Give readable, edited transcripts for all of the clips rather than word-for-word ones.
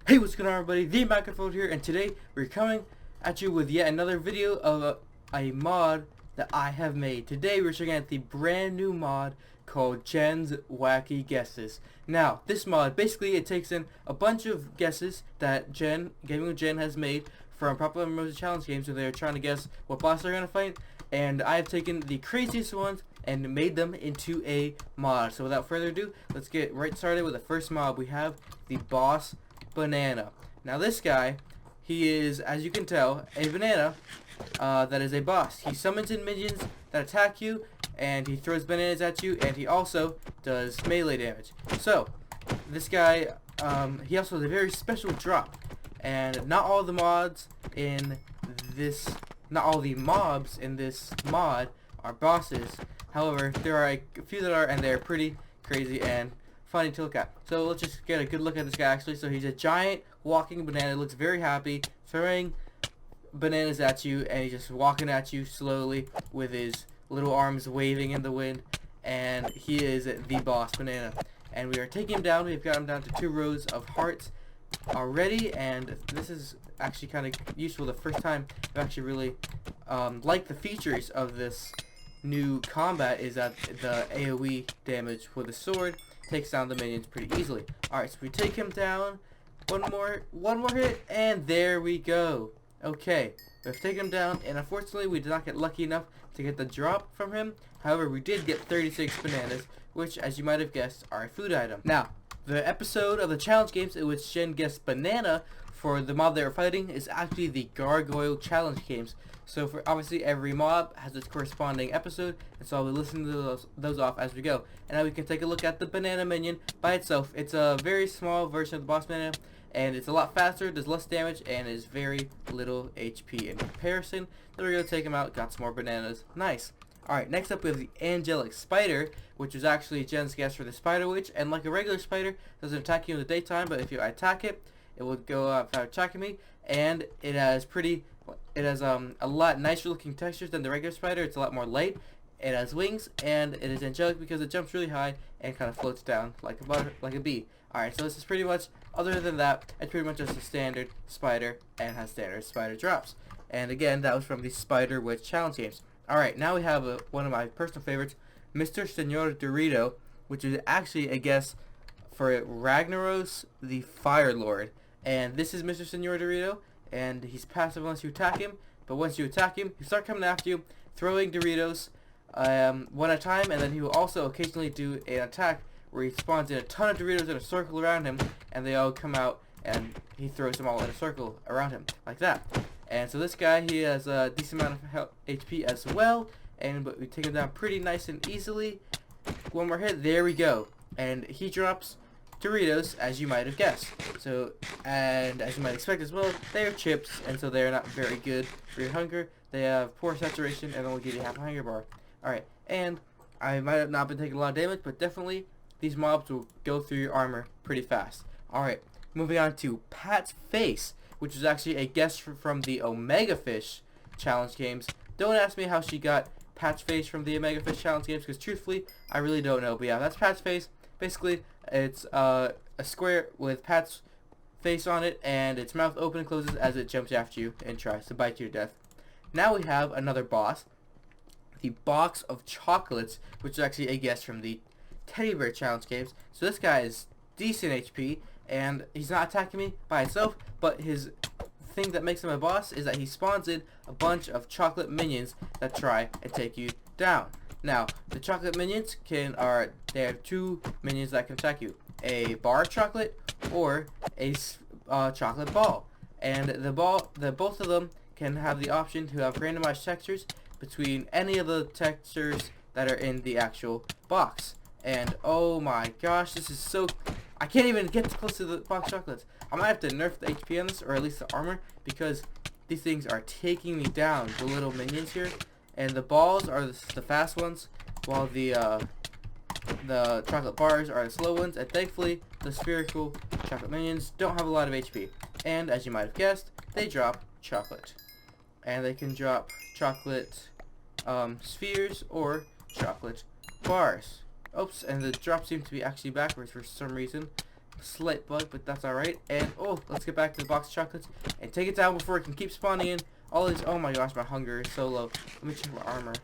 Hey, what's going on, everybody? The microphone here, and today we're coming at you with yet another video of a mod that I have made. Today we're checking out the brand new mod called Jen's Wacky Guesses. Now, this mod, basically it takes in a bunch of guesses that Gaming with Jen has made from popular members of challenge games where they're trying to guess what boss they're going to fight, and I have taken the craziest ones and made them into a mod. So without further ado, let's get right started with the first mod. We have the boss banana. Now this guy, he is, as you can tell, a banana that is a boss. He summons in minions that attack you, and he throws bananas at you, and he also does melee damage. So this guy, he also has a very special drop, and not all the mobs in this mod are bosses. However, there are a few that are, and they're pretty crazy and funny to look at. So let's just get a good look at this guy actually. So he's a giant walking banana, looks very happy, throwing bananas at you, and he's just walking at you slowly with his little arms waving in the wind, and he is the boss banana. And we are taking him down. We've got him down to 2 rows of hearts already, and this is actually kind of useful. The first time I've actually really liked the features of this new combat is that the AoE damage with the sword takes down the minions pretty easily. Alright, so we take him down, one more hit, and there we go. Okay, we've taken him down, and unfortunately we did not get lucky enough to get the drop from him. However, we did get 36 bananas, which, as you might have guessed, are a food item. Now, the episode of the challenge games in which Jen guessed banana for the mob they were fighting is actually the Gargoyle challenge games. So for obviously every mob has its corresponding episode, and so I'll be listening to those off as we go. And now we can take a look at the banana minion by itself. It's a very small version of the boss banana, and it's a lot faster, does less damage, and is very little HP in comparison. Then we're going to take him out, got some more bananas. Nice. Alright, next up we have the angelic spider, which is actually Jen's guess for the spider witch, and like a regular spider, it doesn't attack you in the daytime, but if you attack it, it will go out without attacking me, and it has a lot nicer looking textures than the regular spider. It's a lot more light. It has wings, and it is angelic because it jumps really high and kind of floats down like a bee. Alright, so this is pretty much, other than that, it's pretty much just a standard spider and has standard spider drops. And again, that was from the Spider Witch challenge games. Alright, now we have one of my personal favorites, Mr. Senor Dorito, which is actually a guess for Ragnaros the Fire Lord. And this is Mr. Senor Dorito, and he's passive unless you attack him, but once you attack him, he starts coming after you, throwing Doritos one at a time, and then he will also occasionally do an attack where he spawns in a ton of Doritos in a circle around him, and they all come out, and he throws them all in a circle around him, like that. And so this guy, he has a decent amount of HP as well, but we take him down pretty nice and easily. One more hit, there we go. And he drops Doritos, as you might have guessed. So, and as you might expect as well, they are chips, and so they are not very good for your hunger. They have poor saturation and only give you half a hunger bar. Alright, and I might have not been taking a lot of damage, but definitely these mobs will go through your armor pretty fast. Alright, moving on to Pat's Face, which is actually a guess from the Omega Fish challenge games. Don't ask me how she got Pat's Face from the Omega Fish challenge games, because truthfully, I really don't know. But yeah, that's Pat's Face. Basically, it's a square with Pat's face on it, and its mouth opens and closes as it jumps after you and tries to bite you to death. Now we have another boss, the Box of Chocolates, which is actually a guess from the Teddy Bear challenge games. So this guy is decent HP, and he's not attacking me by himself, but his thing that makes him a boss is that he spawns in a bunch of chocolate minions that try and take you down. Now, the chocolate minions they have 2 minions that can attack you. A bar of chocolate or a chocolate ball. And both of them can have the option to have randomized textures between any of the textures that are in the actual box. And oh my gosh, this is so... I can't even get close to the box chocolates. I might have to nerf the HP on this, or at least the armor, because these things are taking me down, the little minions here. And the balls are the fast ones, while the chocolate bars are the slow ones. And thankfully, the spherical chocolate minions don't have a lot of HP. And as you might have guessed, they drop chocolate. And they can drop chocolate spheres or chocolate bars. Oops, and the drop seems to be actually backwards for some reason. slight bug, but that's alright. And, oh, let's get back to the box of chocolates and take it down before it can keep spawning in all these. Oh my gosh, my hunger is so low. Let me check my armor.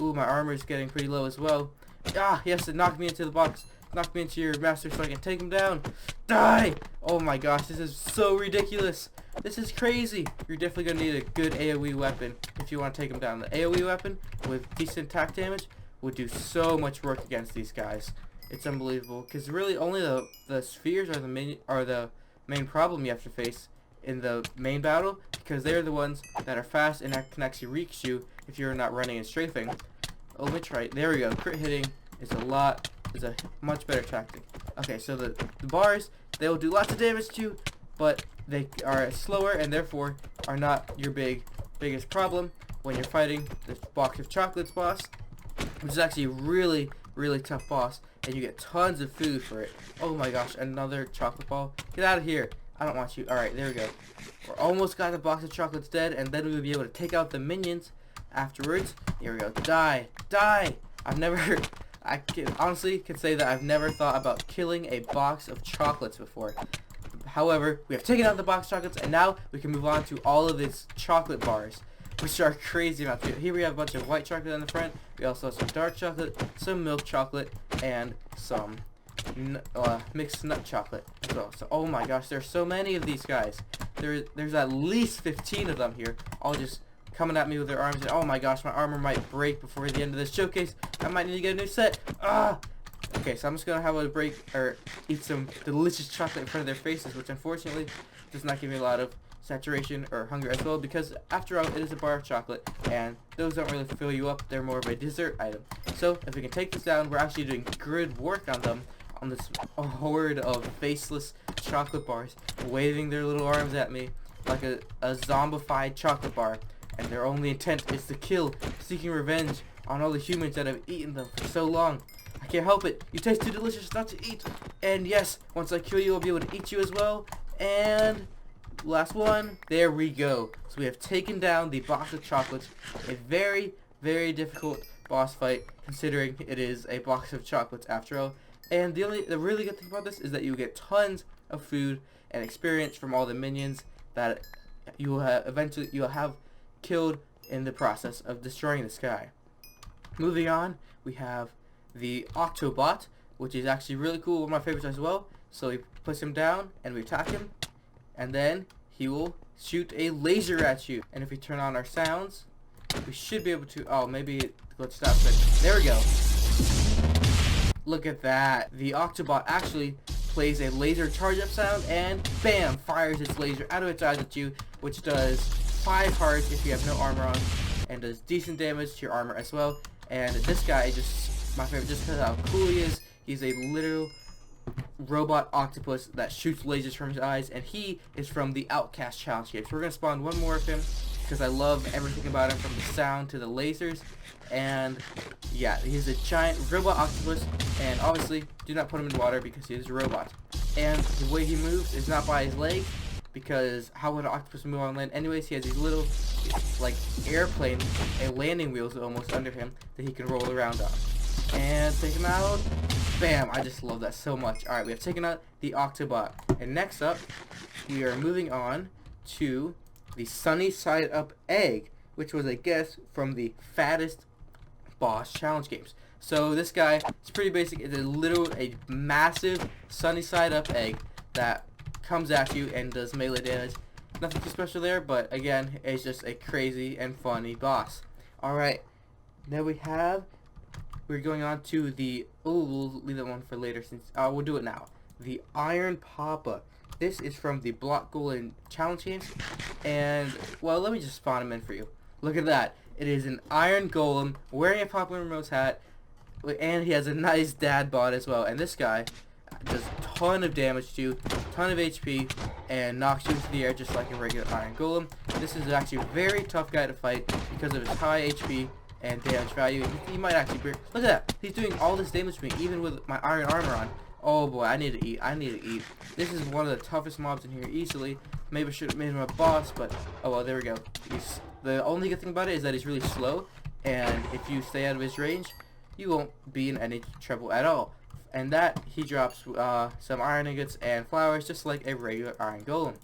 Ooh, my armor is getting pretty low as well. Ah, he has to knock me into the box. Knock me into your master so I can take him down. Die! Oh my gosh, this is so ridiculous. This is crazy. You're definitely going to need a good AoE weapon if you want to take him down. The AoE weapon with decent attack damage would do so much work against these guys. It's unbelievable, because really only the spheres are the main problem you have to face in the main battle, because they're the ones that are fast and that can actually reach you if you're not running and strafing. Oh, let me try it. There we go. Crit hitting is a much better tactic. Okay, so the bars, they will do lots of damage to you, but they are slower and therefore are not your biggest problem when you're fighting this box of chocolates boss, which is actually a really tough boss, and you get tons of food for it. Oh my gosh, another chocolate ball. Get out of here. I don't want you. Alright, there we go. We're almost got the box of chocolates dead, and then we'll be able to take out the minions afterwards. Here we go. Die. Die! I honestly can say that I've never thought about killing a box of chocolates before. However, we have taken out the box of chocolates, and now we can move on to all of these chocolate bars, which are crazy amounts. Here we have a bunch of white chocolate on the front. We also have some dark chocolate, some milk chocolate, and some mixed nut chocolate as well. So, oh my gosh, there's so many of these guys. There's at least 15 of them here, all just coming at me with their arms. And oh my gosh, my armor might break before the end of this showcase. I might need to get a new set. Okay, so I'm just gonna have a break or eat some delicious chocolate in front of their faces, which unfortunately does not give me a lot of saturation or hunger as well, because after all, it is a bar of chocolate, and those don't really fill you up. They're more of a dessert item. So if we can take this down, we're actually doing good work on them, on this horde of faceless chocolate bars, waving their little arms at me like a zombified chocolate bar, and their only intent is to kill, seeking revenge on all the humans that have eaten them for so long. I can't help it. You taste too delicious not to eat. And yes, once I kill you, I'll be able to eat you as well. And last one. There we go. So we have taken down the box of chocolates. A very difficult boss fight, considering it is a box of chocolates after all. And the really good thing about this is that you get tons of food and experience from all the minions that you will have killed in the process of destroying this guy. Moving on, we have the Octobot, which is actually really cool, one of my favorites as well. So we push him down and we attack him, and then he will shoot a laser at you. And if we turn on our sounds, we should be able to, oh, maybe it glitched out, but there we go. Look at that. The Octobot actually plays a laser charge up sound and bam, fires its laser out of its eyes at you, which does 5 hearts if you have no armor on, and does decent damage to your armor as well. And this guy is just my favorite just because of how cool he is. He's a literal robot octopus that shoots lasers from his eyes, and he is from the Outcast challenge game. So we're going to spawn one more of him because I love everything about him, from the sound to the lasers. And yeah, he's a giant robot octopus, and obviously do not put him in water because he is a robot. And the way he moves is not by his legs, because how would an octopus move on land anyways? He has these little, like, airplane and landing wheels almost under him that he can roll around on. And take him out. Bam! I just love that so much. Alright, we have taken out the Octobot. And next up, we are moving on to the Sunny Side Up Egg, which was a guess from the fattest boss challenge games. So this guy is pretty basic. It's a massive Sunny Side Up egg that comes at you and does melee damage. Nothing too special there, but again, it's just a crazy and funny boss. Alright, now we're going on to the, we'll leave that one for later since, we'll do it now. The Iron Papa. This is from the Block Golden challenge games, and, well, let me just spawn him in for you. Look at that. It is an iron golem wearing a Papa Remote's hat, and he has a nice dad bod as well. And this guy does a ton of damage to you, ton of HP, and knocks you into the air just like a regular iron golem. This is actually a very tough guy to fight because of his high HP and damage value. He might actually break. Look at that. He's doing all this damage to me, even with my iron armor on. Oh boy, I need to eat. I need to eat. This is one of the toughest mobs in here easily. Maybe I should have made him a boss, but oh well, there we go. The only good thing about it is that he's really slow, and if you stay out of his range, you won't be in any trouble at all. and that he drops some iron ingots and flowers just like a regular iron golem.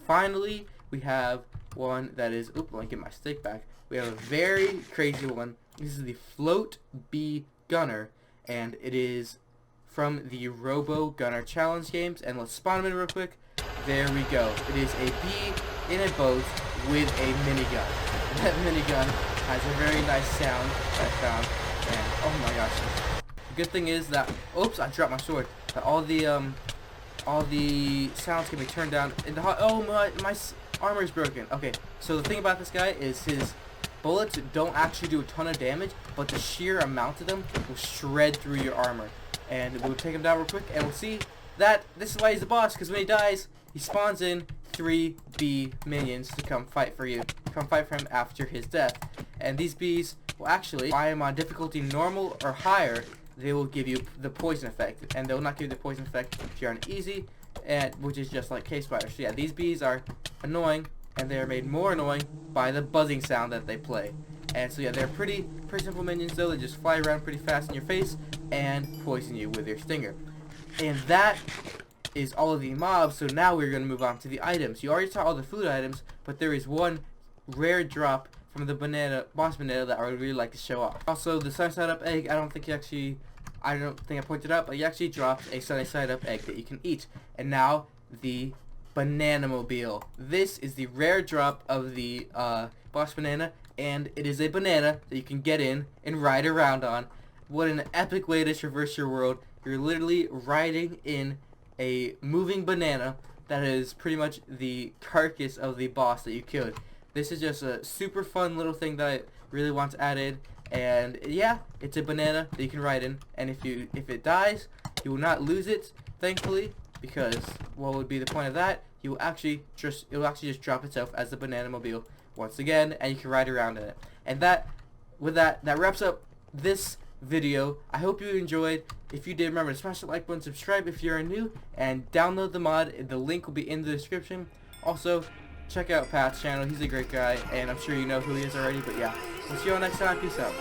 Finally, we have one that is, let me get my stick back. We have a very crazy one. This is the Float Bee Gunner, and it is from the Robo Gunner Challenge games. And let's spawn him in real quick. There we go. It is a bee in a boat with a minigun. And that minigun has a very nice sound that I found. And oh my gosh. The good thing is that, oops, I dropped my sword. That all the sounds can be turned down. In the oh my armor is broken. Okay, so the thing about this guy is his bullets don't actually do a ton of damage, but the sheer amount of them will shred through your armor. And we'll take him down real quick, and we'll see that this is why he's the boss, because when he dies, he spawns in 3 bee minions to come fight for you. Come fight for him after his death. And these bees will actually, if I am on difficulty normal or higher, they will give you the poison effect. And they will not give you the poison effect if you're on easy, and which is just like cave spiders. So yeah, these bees are annoying, and they are made more annoying by the buzzing sound that they play. And so yeah, they're pretty simple minions though. They just fly around pretty fast in your face and poison you with their stinger. And that is all of the mobs. So now we're going to move on to the items. You already saw all the food items, but there is one rare drop from the boss banana that I would really like to show off. Also, the sunny side up egg, I don't think I pointed out, but he actually dropped a sunny side up egg that you can eat. And now the banana mobile. This is the rare drop of the boss banana, and it is a banana that you can get in and ride around on. What an epic way to traverse your world. You're literally riding in a moving banana that is pretty much the carcass of the boss that you killed. This is just a super fun little thing that I really want to add in. And yeah, it's a banana that you can ride in, and if it dies, you will not lose it, thankfully, because what would be the point of that? It will actually just drop itself as the banana mobile once again, and you can ride around in it. And that wraps up this video. I hope you enjoyed. If you did, remember to smash the like button, subscribe if you're new, and download the mod. The link will be in the description. Also, check out Pat's channel. He's a great guy, and I'm sure you know who he is already. But yeah, we'll see you all next time. Peace out.